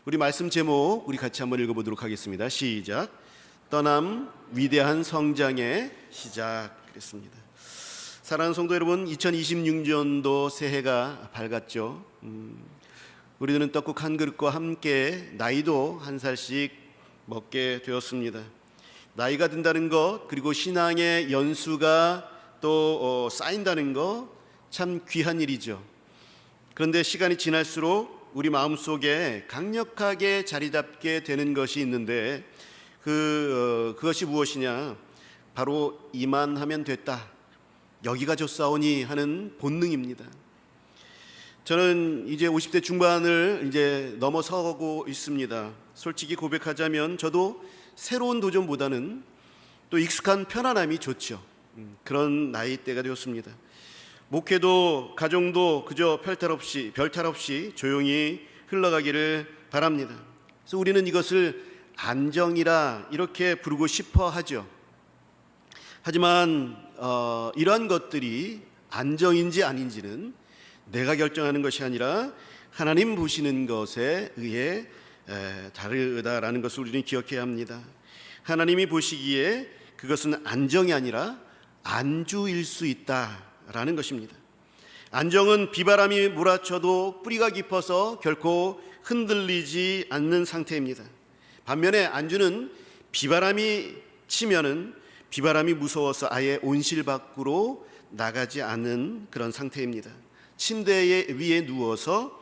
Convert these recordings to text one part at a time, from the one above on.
우리 말씀 제목 우리 같이 한번 읽어보도록 하겠습니다. 시작. 떠남 위대한 성장의 시작. 그랬습니다. 사랑하는 성도 여러분, 2026년도 새해가 밝았죠. 우리들은 떡국 한 그릇과 함께 나이도 한 살씩 먹게 되었습니다. 나이가 든다는 것, 그리고 신앙의 연수가 또 쌓인다는 것, 참 귀한 일이죠. 그런데 시간이 지날수록 우리 마음속에 강력하게 자리 잡게 되는 것이 있는데 그것이 무엇이냐? 바로 이만하면 됐다, 여기가 좋사오니 하는 본능입니다. 저는 이제 50대 중반을 이제 넘어서고 있습니다. 솔직히 고백하자면 저도 새로운 도전보다는 또 익숙한 편안함이 좋죠. 그런 나이대가 되었습니다. 목회도 가정도 그저 별탈 없이 조용히 흘러가기를 바랍니다. 그래서 우리는 이것을 안정이라 이렇게 부르고 싶어 하죠. 하지만 이러한 것들이 안정인지 아닌지는 내가 결정하는 것이 아니라 하나님 보시는 것에 의해 다르다라는 것을 우리는 기억해야 합니다. 하나님이 보시기에 그것은 안정이 아니라 안주일 수 있다라는 것입니다. 안정은 비바람이 몰아쳐도 뿌리가 깊어서 결코 흔들리지 않는 상태입니다. 반면에 안주는 비바람이 치면은 비바람이 무서워서 아예 온실 밖으로 나가지 않는 그런 상태입니다. 침대 위에 누워서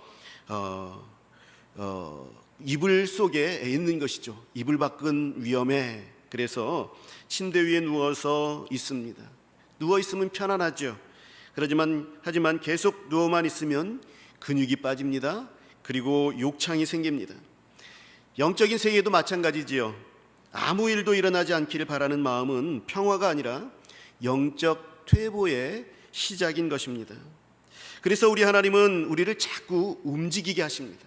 이불 속에 있는 것이죠. 이불 밖은 위험해. 그래서 침대 위에 누워서 있습니다. 누워 있으면 편안하죠. 하지만 계속 누워만 있으면 근육이 빠집니다. 그리고 욕창이 생깁니다. 영적인 세계도 마찬가지지요. 아무 일도 일어나지 않기를 바라는 마음은 평화가 아니라 영적 퇴보의 시작인 것입니다. 그래서 우리 하나님은 우리를 자꾸 움직이게 하십니다.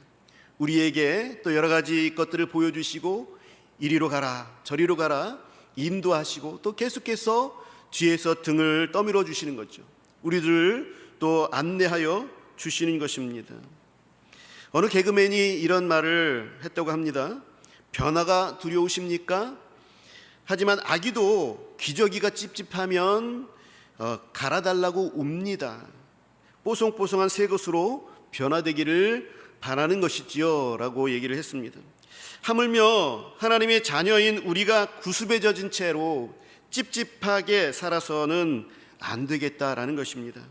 우리에게 또 여러 가지 것들을 보여주시고 이리로 가라 저리로 가라 인도하시고 또 계속해서 뒤에서 등을 떠밀어 주시는 거죠. 우리들을 또 안내하여 주시는 것입니다. 어느 개그맨이 이런 말을 했다고 합니다. 변화가 두려우십니까? 하지만 아기도 기저귀가 찝찝하면 갈아달라고 웁니다. 뽀송뽀송한 새 것으로 변화되기를 바라는 것이지요 라고 얘기를 했습니다. 하물며 하나님의 자녀인 우리가 구습에 젖은 채로 찝찝하게 살아서는 안 되겠다라는 것입니다.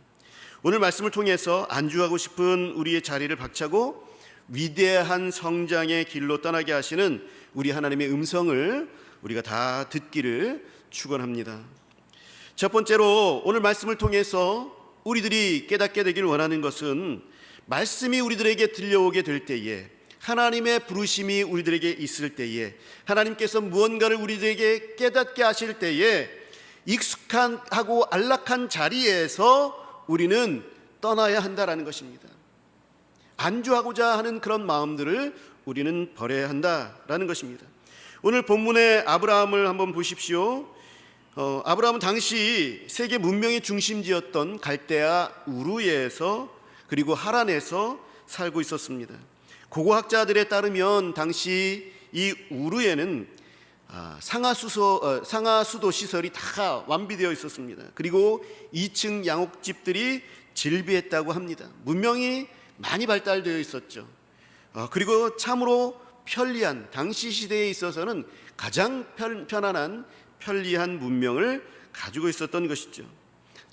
오늘 말씀을 통해서 안주하고 싶은 우리의 자리를 박차고 위대한 성장의 길로 떠나게 하시는 우리 하나님의 음성을 우리가 다 듣기를 축원합니다. 첫 번째로 오늘 말씀을 통해서 우리들이 깨닫게 되기를 원하는 것은 말씀이 우리들에게 들려오게 될 때에, 하나님의 부르심이 우리들에게 있을 때에, 하나님께서 무언가를 우리들에게 깨닫게 하실 때에 익숙하고 안락한 자리에서 우리는 떠나야 한다라는 것입니다. 안주하고자 하는 그런 마음들을 우리는 버려야 한다라는 것입니다. 오늘 본문의 아브라함을 한번 보십시오. 아브라함은 당시 세계 문명의 중심지였던 갈대아 우르에서 그리고 하란에서 살고 있었습니다. 고고학자들에 따르면 당시 이 우르에는 상하수도 시설이 다 완비되어 있었습니다. 그리고 2층 양옥집들이 즐비했다고 합니다. 문명이 많이 발달되어 있었죠. 그리고 참으로 편리한, 당시 시대에 있어서는 가장 편안한 편리한 문명을 가지고 있었던 것이죠.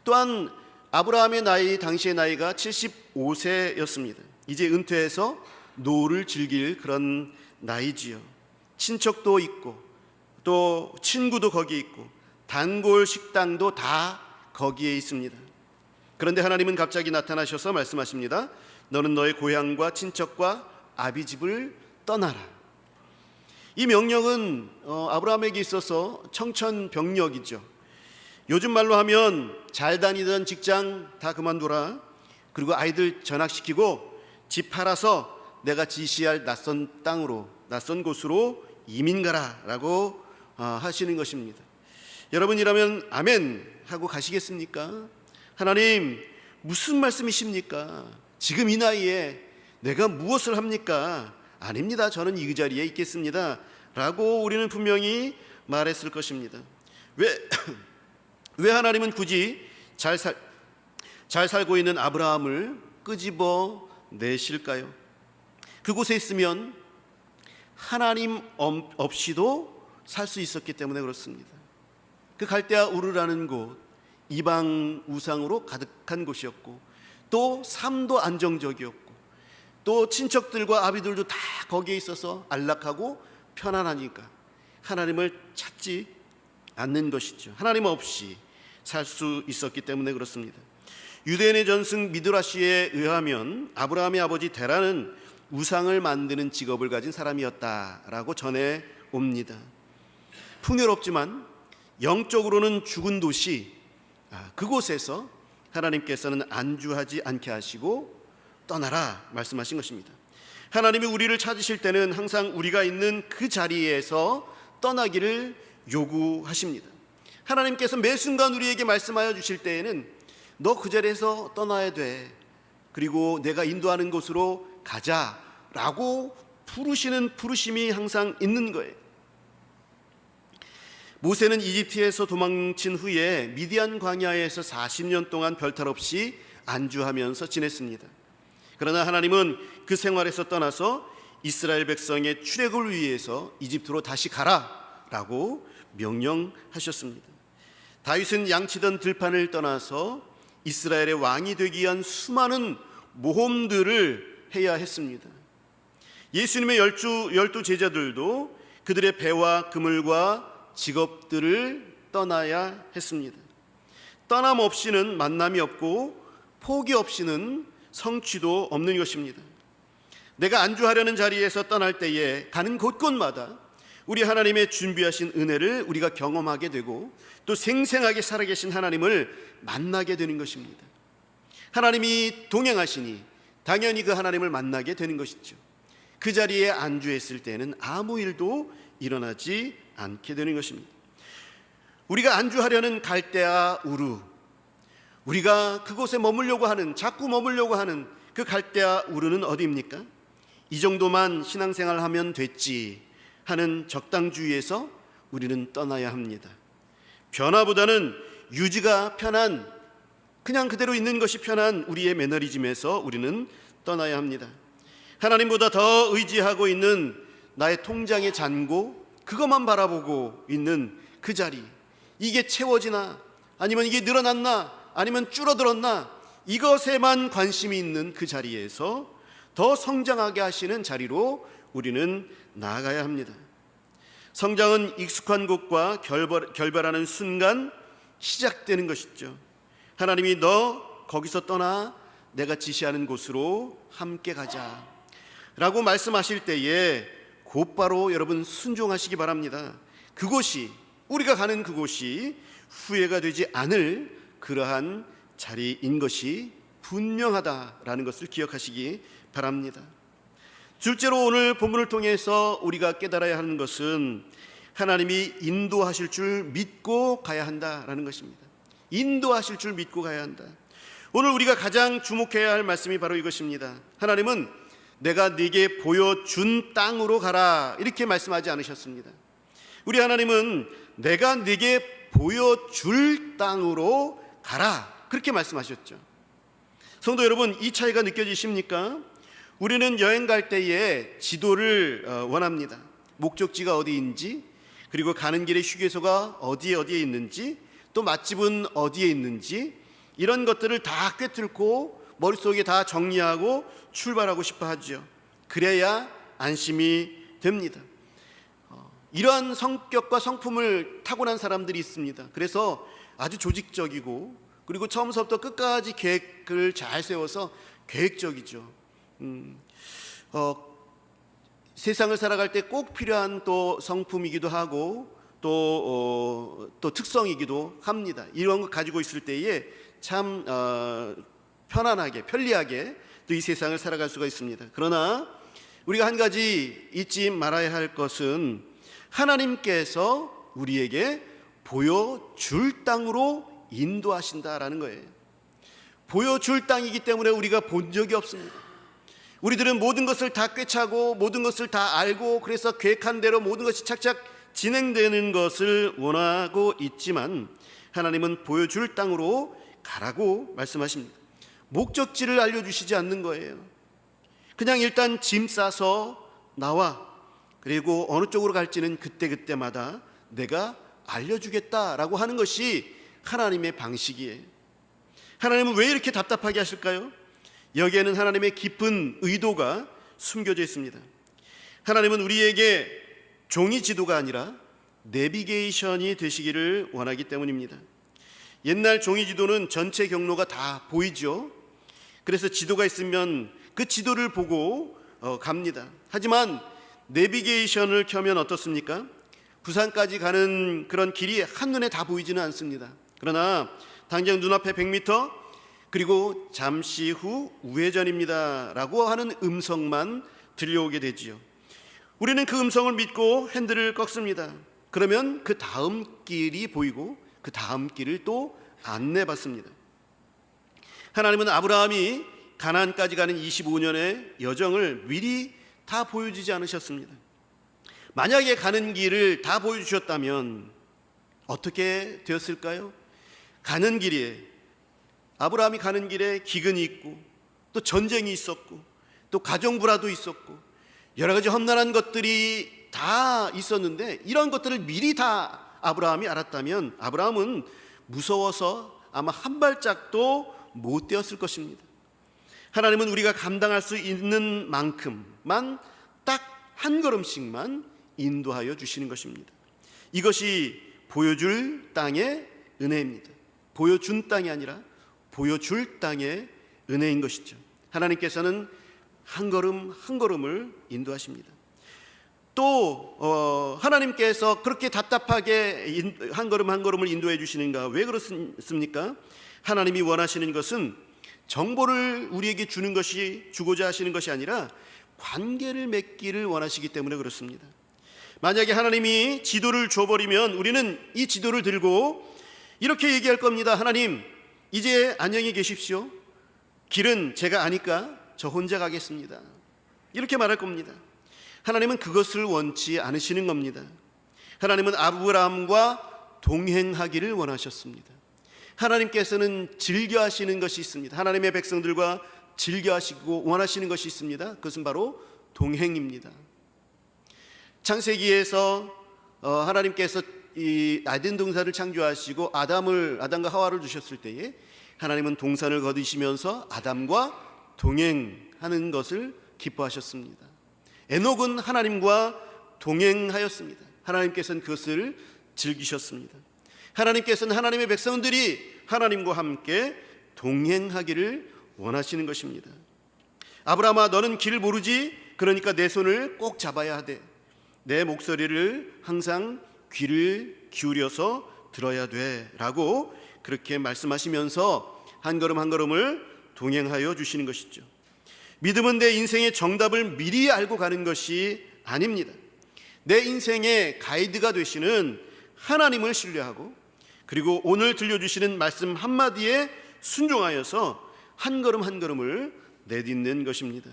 또한 아브라함의 나이, 당시의 나이가 75세였습니다. 이제 은퇴해서 노후를 즐길 그런 나이지요. 친척도 있고 또 친구도 거기 있고 단골 식당도 다 거기에 있습니다. 그런데 하나님은 갑자기 나타나셔서 말씀하십니다. 너는 너의 고향과 친척과 아비집을 떠나라. 이 명령은 아브라함에게 있어서 청천벽력이죠. 요즘 말로 하면 잘 다니던 직장 다 그만둬라. 그리고 아이들 전학시키고 집 팔아서 내가 지시할 낯선 땅으로, 낯선 곳으로 이민 가라라고 하시는 것입니다. 여러분이라면 아멘 하고 가시겠습니까? 하나님 무슨 말씀이십니까? 지금 이 나이에 내가 무엇을 합니까? 아닙니다. 저는 이 자리에 있겠습니다. 라고 우리는 분명히 말했을 것입니다. 왜 하나님은 굳이 잘 살고 있는 아브라함을 끄집어 내실까요? 그곳에 있으면 하나님 없이도 살 수 있었기 때문에 그렇습니다. 그 갈대아 우르라는 곳, 이방 우상으로 가득한 곳이었고, 또 삶도 안정적이었고, 또 친척들과 아비들도 다 거기에 있어서 안락하고 편안하니까 하나님을 찾지 않는 것이죠. 하나님 없이 살 수 있었기 때문에 그렇습니다. 유대인의 전승 미드라시에 의하면 아브라함의 아버지 데라는 우상을 만드는 직업을 가진 사람이었다라고 전해 옵니다. 풍요롭지만 영적으로는 죽은 도시, 그곳에서 하나님께서는 안주하지 않게 하시고 떠나라 말씀하신 것입니다. 하나님이 우리를 찾으실 때는 항상 우리가 있는 그 자리에서 떠나기를 요구하십니다. 하나님께서 매 순간 우리에게 말씀하여 주실 때에는 너 그 자리에서 떠나야 돼, 그리고 내가 인도하는 곳으로 가자라고 부르시는 부르심이 항상 있는 거예요. 모세는 이집트에서 도망친 후에 미디안 광야에서 40년 동안 별탈 없이 안주하면서 지냈습니다. 그러나 하나님은 그 생활에서 떠나서 이스라엘 백성의 출애굽을 위해서 이집트로 다시 가라라고 명령하셨습니다. 다윗은 양치던 들판을 떠나서 이스라엘의 왕이 되기 위한 수많은 모험들을 해야 했습니다. 예수님의 열두 제자들도 그들의 배와 그물과 직업들을 떠나야 했습니다. 떠남 없이는 만남이 없고 포기 없이는 성취도 없는 것입니다. 내가 안주하려는 자리에서 떠날 때에 가는 곳곳마다 우리 하나님의 준비하신 은혜를 우리가 경험하게 되고 또 생생하게 살아계신 하나님을 만나게 되는 것입니다. 하나님이 동행하시니 당연히 그 하나님을 만나게 되는 것이죠. 그 자리에 안주했을 때는 아무 일도 일어나지 않게 되는 것입니다. 우리가 안주하려는 갈대아 우르, 우리가 그곳에 머물려고 하는, 자꾸 머물려고 하는 그 갈대아 우르는 어디입니까? 이 정도만 신앙생활하면 됐지 하는 적당주의에서 우리는 떠나야 합니다. 변화보다는 유지가 편한, 그냥 그대로 있는 것이 편한 우리의 매너리즘에서 우리는 떠나야 합니다. 하나님보다 더 의지하고 있는 나의 통장의 잔고, 그것만 바라보고 있는 그 자리, 이게 채워지나 아니면 이게 늘어났나 아니면 줄어들었나, 이것에만 관심이 있는 그 자리에서 더 성장하게 하시는 자리로 우리는 나아가야 합니다. 성장은 익숙한 곳과 결별하는 순간 시작되는 것이죠. 하나님이 너 거기서 떠나 내가 지시하는 곳으로 함께 가자 라고 말씀하실 때에 곧바로 여러분 순종하시기 바랍니다. 그곳이, 우리가 가는 그곳이 후회가 되지 않을 그러한 자리인 것이 분명하다라는 것을 기억하시기 바랍니다. 둘째로 오늘 본문을 통해서 우리가 깨달아야 하는 것은 하나님이 인도하실 줄 믿고 가야 한다라는 것입니다. 인도하실 줄 믿고 가야 한다. 오늘 우리가 가장 주목해야 할 말씀이 바로 이것입니다. 하나님은 내가 네게 보여준 땅으로 가라 이렇게 말씀하지 않으셨습니다. 우리 하나님은 내가 네게 보여줄 땅으로 가라 그렇게 말씀하셨죠. 성도 여러분, 이 차이가 느껴지십니까? 우리는 여행 갈 때에 지도를 원합니다. 목적지가 어디인지, 그리고 가는 길에 휴게소가 어디에 있는지, 또 맛집은 어디에 있는지, 이런 것들을 다 꿰뚫고 머릿속에 다 정리하고 출발하고 싶어 하죠. 그래야 안심이 됩니다. 이러한 성격과 성품을 타고난 사람들이 있습니다. 그래서 아주 조직적이고, 그리고 처음부터 끝까지 계획을 잘 세워서 계획적이죠. 세상을 살아갈 때 꼭 필요한 또 성품이기도 하고 또 특성이기도 합니다. 이런 거 가지고 있을 때에 참 편안하게, 편리하게 또 이 세상을 살아갈 수가 있습니다. 그러나 우리가 한 가지 잊지 말아야 할 것은 하나님께서 우리에게 보여줄 땅으로 인도하신다라는 거예요. 보여줄 땅이기 때문에 우리가 본 적이 없습니다. 우리들은 모든 것을 다 꿰차고 모든 것을 다 알고 그래서 계획한 대로 모든 것이 착착 진행되는 것을 원하고 있지만 하나님은 보여줄 땅으로 가라고 말씀하십니다. 목적지를 알려주시지 않는 거예요. 그냥 일단 짐 싸서 나와, 그리고 어느 쪽으로 갈지는 그때그때마다 내가 알려주겠다라고 하는 것이 하나님의 방식이에요. 하나님은 왜 이렇게 답답하게 하실까요? 여기에는 하나님의 깊은 의도가 숨겨져 있습니다. 하나님은 우리에게 종이 지도가 아니라 내비게이션이 되시기를 원하기 때문입니다. 옛날 종이 지도는 전체 경로가 다 보이죠. 그래서 지도가 있으면 그 지도를 보고 갑니다. 하지만 내비게이션을 켜면 어떻습니까? 부산까지 가는 그런 길이 한눈에 다 보이지는 않습니다. 그러나 당장 눈앞에 100m, 그리고 잠시 후 우회전입니다 라고 하는 음성만 들려오게 되지요. 우리는 그 음성을 믿고 핸들을 꺾습니다. 그러면 그 다음 길이 보이고 그 다음 길을 또 안내받습니다. 하나님은 아브라함이 가나안까지 가는 25년의 여정을 미리 다 보여주지 않으셨습니다. 만약에 가는 길을 다 보여주셨다면 어떻게 되었을까요? 가는 길에, 아브라함이 가는 길에 기근이 있고 또 전쟁이 있었고 또 가정불화도 있었고 여러 가지 험난한 것들이 다 있었는데 이런 것들을 미리 다 아브라함이 알았다면 아브라함은 무서워서 아마 한 발짝도 못 뛰었을 것입니다. 하나님은 우리가 감당할 수 있는 만큼만 딱 한 걸음씩만 인도하여 주시는 것입니다. 이것이 보여줄 땅의 은혜입니다. 보여준 땅이 아니라 보여줄 땅의 은혜인 것이죠. 하나님께서는 한 걸음 한 걸음을 인도하십니다. 또 하나님께서 그렇게 답답하게 한 걸음 한 걸음을 인도해 주시는가? 왜 그렇습니까? 하나님이 원하시는 것은 정보를 우리에게 주고자 하시는 것이 아니라 관계를 맺기를 원하시기 때문에 그렇습니다. 만약에 하나님이 지도를 줘버리면 우리는 이 지도를 들고 이렇게 얘기할 겁니다. 하나님, 이제 안녕히 계십시오. 길은 제가 아니까 저 혼자 가겠습니다. 이렇게 말할 겁니다. 하나님은 그것을 원치 않으시는 겁니다. 하나님은 아브라함과 동행하기를 원하셨습니다. 하나님께서는 즐겨하시는 것이 있습니다. 하나님의 백성들과 즐겨하시고 원하시는 것이 있습니다. 그것은 바로 동행입니다. 창세기에서 하나님께서 이 아덴 동산을 창조하시고 아담과 하와를 주셨을 때에 하나님은 동산을 거두시면서 아담과 동행하는 것을 기뻐하셨습니다. 에녹은 하나님과 동행하였습니다. 하나님께서는 그것을 즐기셨습니다. 하나님께서는 하나님의 백성들이 하나님과 함께 동행하기를 원하시는 것입니다. 아브라함아, 너는 길을 모르지? 그러니까 내 손을 꼭 잡아야 하되 내 목소리를 항상 귀를 기울여서 들어야 돼 라고 그렇게 말씀하시면서 한 걸음 한 걸음을 동행하여 주시는 것이죠. 믿음은 내 인생의 정답을 미리 알고 가는 것이 아닙니다. 내 인생의 가이드가 되시는 하나님을 신뢰하고 그리고 오늘 들려주시는 말씀 한마디에 순종하여서 한 걸음 한 걸음을 내딛는 것입니다.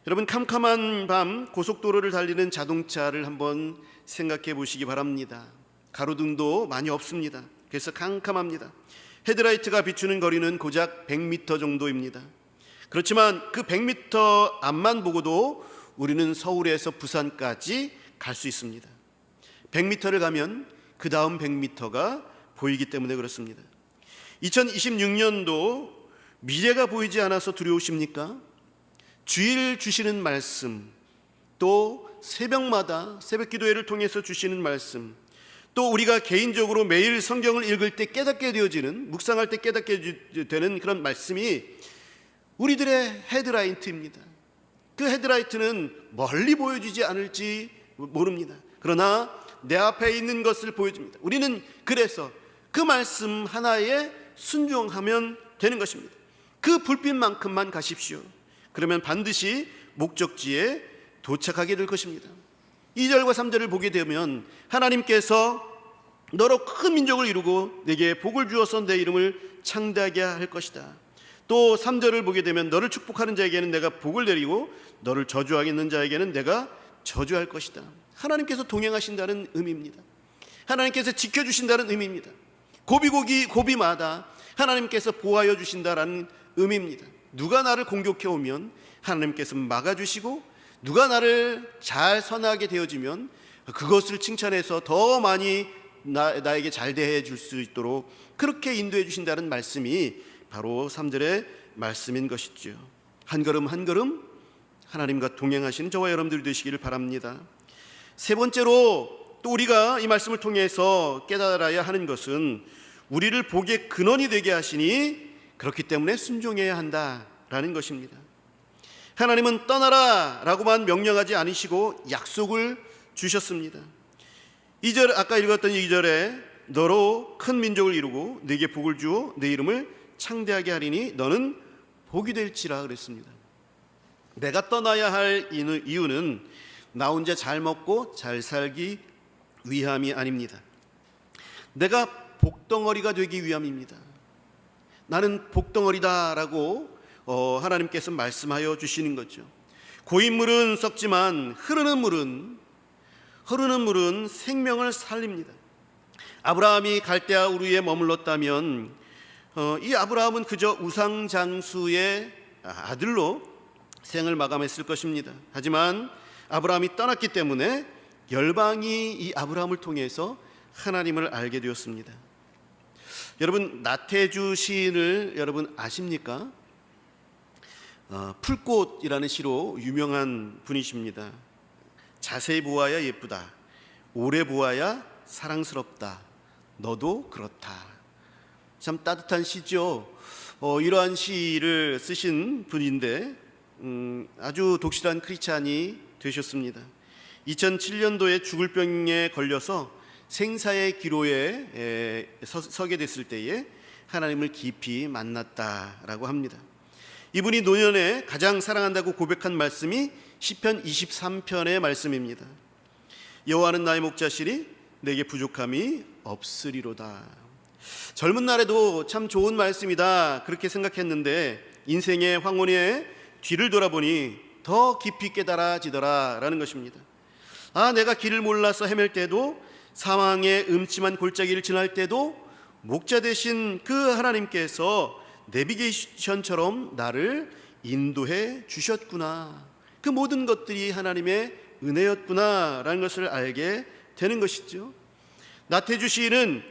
여러분, 캄캄한 밤 고속도로를 달리는 자동차를 한번 생각해 보시기 바랍니다. 가로등도 많이 없습니다. 그래서 캄캄합니다. 헤드라이트가 비추는 거리는 고작 100m 정도입니다. 그렇지만 그 100m 앞만 보고도 우리는 서울에서 부산까지 갈 수 있습니다. 100m를 가면 그 다음 100m가 보이기 때문에 그렇습니다. 2026년도 미래가 보이지 않아서 두려우십니까? 주일 주시는 말씀, 또 새벽마다 새벽 기도회를 통해서 주시는 말씀, 또 우리가 개인적으로 매일 성경을 읽을 때 깨닫게 되어지는, 묵상할 때 깨닫게 되는 그런 말씀이 우리들의 헤드라이트입니다. 그 헤드라이트는 멀리 보여주지 않을지 모릅니다. 그러나 내 앞에 있는 것을 보여줍니다. 우리는 그래서 그 말씀 하나에 순종하면 되는 것입니다. 그 불빛만큼만 가십시오. 그러면 반드시 목적지에 도착하게 될 것입니다. 2절과 3절을 보게 되면 하나님께서 너로 큰 민족을 이루고 내게 복을 주어서 내 이름을 창대하게 할 것이다. 또 3절을 보게 되면 너를 축복하는 자에게는 내가 복을 내리고 너를 저주하겠는 자에게는 내가 저주할 것이다. 하나님께서 동행하신다는 의미입니다. 하나님께서 지켜주신다는 의미입니다. 고비마다 하나님께서 보호하여 주신다라는 의미입니다. 누가 나를 공격해 오면 하나님께서 막아주시고, 누가 나를 잘 선하게 되어지면 그것을 칭찬해서 더 많이 나에게 잘 대해 줄 수 있도록 그렇게 인도해 주신다는 말씀이 바로 3절의 말씀인 것이죠. 한 걸음 한 걸음 하나님과 동행하시는 저와 여러분들이 되시기를 바랍니다. 세 번째로 또 우리가 이 말씀을 통해서 깨달아야 하는 것은 우리를 복의 근원이 되게 하시니 그렇기 때문에 순종해야 한다라는 것입니다. 하나님은 떠나라 라고만 명령하지 않으시고 약속을 주셨습니다. 2절, 아까 읽었던 2절에 너로 큰 민족을 이루고 네게 복을 주어 내 이름을 창대하게 하리니 너는 복이 될지라 그랬습니다. 내가 떠나야 할 이유는 나 혼자 잘 먹고 잘 살기 위함이 아닙니다. 내가 복덩어리가 되기 위함입니다. 나는 복덩어리다라고 하나님께서 말씀하여 주시는 거죠. 고인물은 썩지만 흐르는 물은 생명을 살립니다. 아브라함이 갈대아 우르에 머물렀다면 이 아브라함은 그저 우상장수의 아들로 생을 마감했을 것입니다. 하지만 아브라함이 떠났기 때문에 열방이 이 아브라함을 통해서 하나님을 알게 되었습니다. 여러분, 나태주 시인을 여러분 아십니까? 풀꽃이라는 시로 유명한 분이십니다. 자세히 보아야 예쁘다, 오래 보아야 사랑스럽다, 너도 그렇다. 참 따뜻한 시죠. 이러한 시를 쓰신 분인데 아주 독실한 크리스찬이 되셨습니다. 2007년도에 죽을 병에 걸려서 생사의 기로에 서게 됐을 때에 하나님을 깊이 만났다라고 합니다. 이분이 노년에 가장 사랑한다고 고백한 말씀이 시편 23편의 말씀입니다. 여호와는 나의 목자시니 내게 부족함이 없으리로다. 젊은 날에도 참 좋은 말씀이다 그렇게 생각했는데 인생의 황혼에 뒤를 돌아보니 더 깊이 깨달아지더라 라는 것입니다. 내가 길을 몰라서 헤맬 때도, 사망의 음침한 골짜기를 지날 때도 목자 되신 그 하나님께서 내비게이션처럼 나를 인도해 주셨구나, 그 모든 것들이 하나님의 은혜였구나 라는 것을 알게 되는 것이죠. 나태주 시인은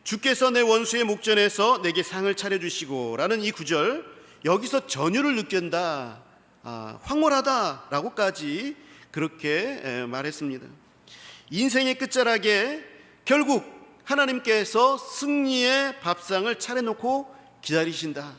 주께서 내 원수의 목전에서 내게 상을 차려주시고 라는 이 구절, 여기서 전율을 느낀다, 황홀하다 라고까지 그렇게 말했습니다. 인생의 끝자락에 결국 하나님께서 승리의 밥상을 차려놓고 기다리신다.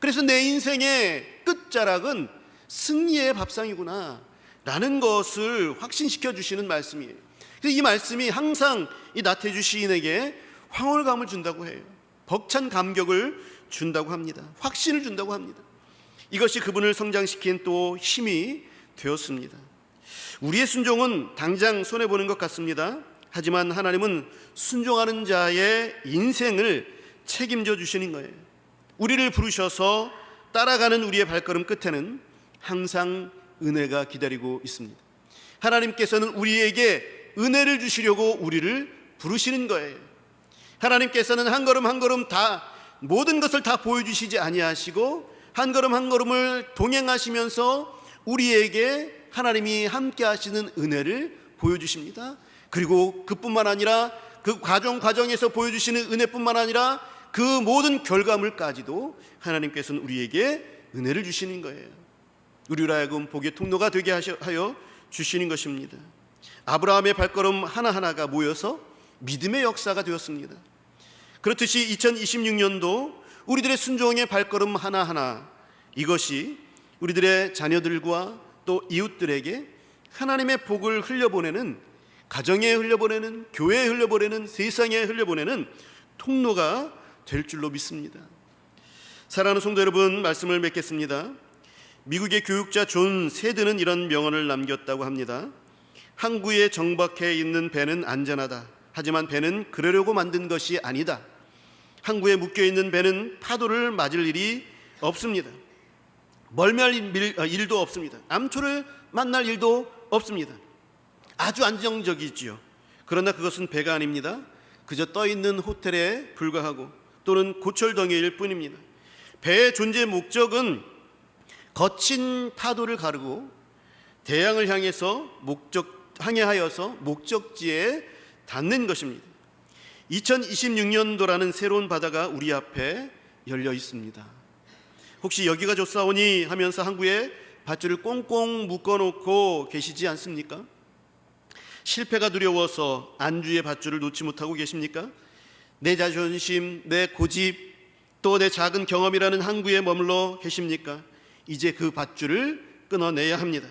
그래서 내 인생의 끝자락은 승리의 밥상이구나 라는 것을 확신시켜 주시는 말씀이에요. 그래서 이 말씀이 항상 이 나태주 시인에게 황홀감을 준다고 해요. 벅찬 감격을 준다고 합니다. 확신을 준다고 합니다. 이것이 그분을 성장시킨 또 힘이 되었습니다. 우리의 순종은 당장 손해보는 것 같습니다. 하지만 하나님은 순종하는 자의 인생을 책임져 주시는 거예요. 우리를 부르셔서 따라가는 우리의 발걸음 끝에는 항상 은혜가 기다리고 있습니다. 하나님께서는 우리에게 은혜를 주시려고 우리를 부르시는 거예요. 하나님께서는 한 걸음 한 걸음 다 모든 것을 다 보여주시지 아니하시고 한 걸음 한 걸음을 동행하시면서 우리에게 하나님이 함께 하시는 은혜를 보여주십니다. 그리고 그뿐만 아니라 그 과정에서 보여주시는 은혜뿐만 아니라 그 모든 결과물까지도 하나님께서는 우리에게 은혜를 주시는 거예요. 우리로 하여금 복의 통로가 되게 하여 주시는 것입니다. 아브라함의 발걸음 하나하나가 모여서 믿음의 역사가 되었습니다. 그렇듯이 2026년도 우리들의 순종의 발걸음 하나하나, 이것이 우리들의 자녀들과 또 이웃들에게 하나님의 복을 흘려보내는, 가정에 흘려보내는, 교회에 흘려보내는, 세상에 흘려보내는 통로가 될 줄로 믿습니다. 사랑하는 성도 여러분, 말씀을 맺겠습니다. 미국의 교육자 존 세드는 이런 명언을 남겼다고 합니다. 항구에 정박해 있는 배는 안전하다. 하지만 배는 그러려고 만든 것이 아니다. 항구에 묶여 있는 배는 파도를 맞을 일이 없습니다. 멀미할 일도 없습니다. 암초를 만날 일도 없습니다. 아주 안정적이지요. 그러나 그것은 배가 아닙니다. 그저 떠있는 호텔에 불과하고 또는 고철덩이일 뿐입니다. 배의 존재 목적은 거친 파도를 가르고 대양을 항해하여서 목적지에 닿는 것입니다. 2026년도라는 새로운 바다가 우리 앞에 열려 있습니다. 혹시 여기가 좋사오니 하면서 항구에 밧줄을 꽁꽁 묶어놓고 계시지 않습니까? 실패가 두려워서 안주의 밧줄을 놓지 못하고 계십니까? 내 자존심, 내 고집, 또 내 작은 경험이라는 항구에 머물러 계십니까? 이제 그 밧줄을 끊어내야 합니다.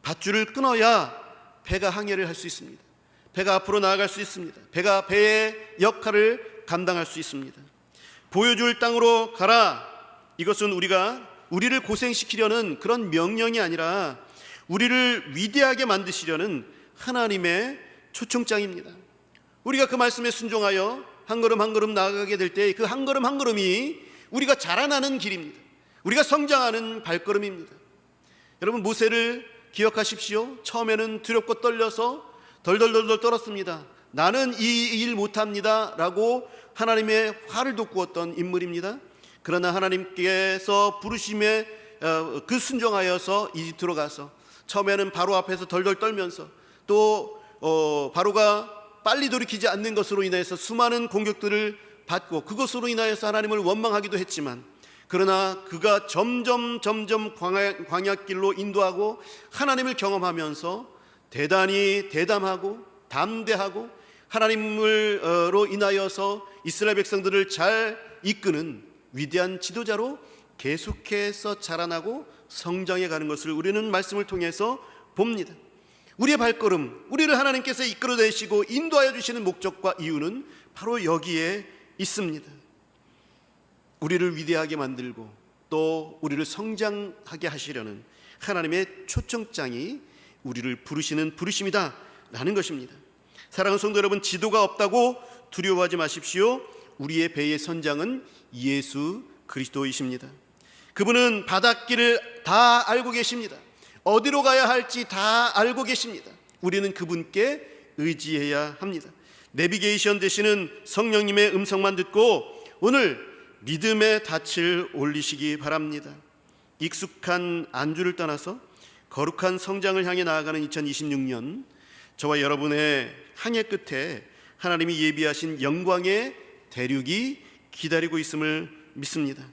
밧줄을 끊어야 배가 항해를 할 수 있습니다. 배가 앞으로 나아갈 수 있습니다. 배가 배의 역할을 감당할 수 있습니다. 보여줄 땅으로 가라. 이것은 우리를 고생시키려는 그런 명령이 아니라 우리를 위대하게 만드시려는 하나님의 초청장입니다. 우리가 그 말씀에 순종하여 한 걸음 한 걸음 나아가게 될 때 그 한 걸음 한 걸음이 우리가 자라나는 길입니다. 우리가 성장하는 발걸음입니다. 여러분, 모세를 기억하십시오. 처음에는 두렵고 떨려서 덜덜덜덜 떨었습니다. 나는 이 일 못합니다 라고 하나님의 화를 돋구었던 인물입니다. 그러나 하나님께서 부르심에 그 순종하여서 이집트로 가서 처음에는 바로 앞에서 덜덜 떨면서 또 바로가 빨리 돌이키지 않는 것으로 인해서 수많은 공격들을 받고 그것으로 인하여서 하나님을 원망하기도 했지만, 그러나 그가 점점 광야길로 인도하고 하나님을 경험하면서 대단히 대담하고 담대하고 하나님으로 인하여서 이스라엘 백성들을 잘 이끄는 위대한 지도자로 계속해서 자라나고 성장해 가는 것을 우리는 말씀을 통해서 봅니다. 우리의 발걸음, 우리를 하나님께서 이끌어내시고 인도하여 주시는 목적과 이유는 바로 여기에 있습니다. 우리를 위대하게 만들고 또 우리를 성장하게 하시려는 하나님의 초청장이 우리를 부르시는 부르심이다 라는 것입니다. 사랑하는 성도 여러분, 지도가 없다고 두려워하지 마십시오. 우리의 배의 선장은 예수 그리스도이십니다. 그분은 바닷길을 다 알고 계십니다. 어디로 가야 할지 다 알고 계십니다. 우리는 그분께 의지해야 합니다. 내비게이션 되시는 성령님의 음성만 듣고 오늘 믿음의 닻을 올리시기 바랍니다. 익숙한 안주를 떠나서 거룩한 성장을 향해 나아가는 2026년, 저와 여러분의 항해 끝에 하나님이 예비하신 영광의 대륙이 기다리고 있음을 믿습니다.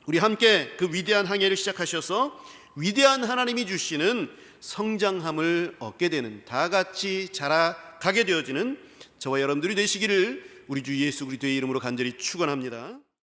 우리 함께 그 위대한 항해를 시작하셔서 위대한 하나님이 주시는 성장함을 얻게 되는, 다 같이 자라가게 되어지는 저와 여러분들이 되시기를 우리 주 예수 그리스도의 이름으로 간절히 축원합니다.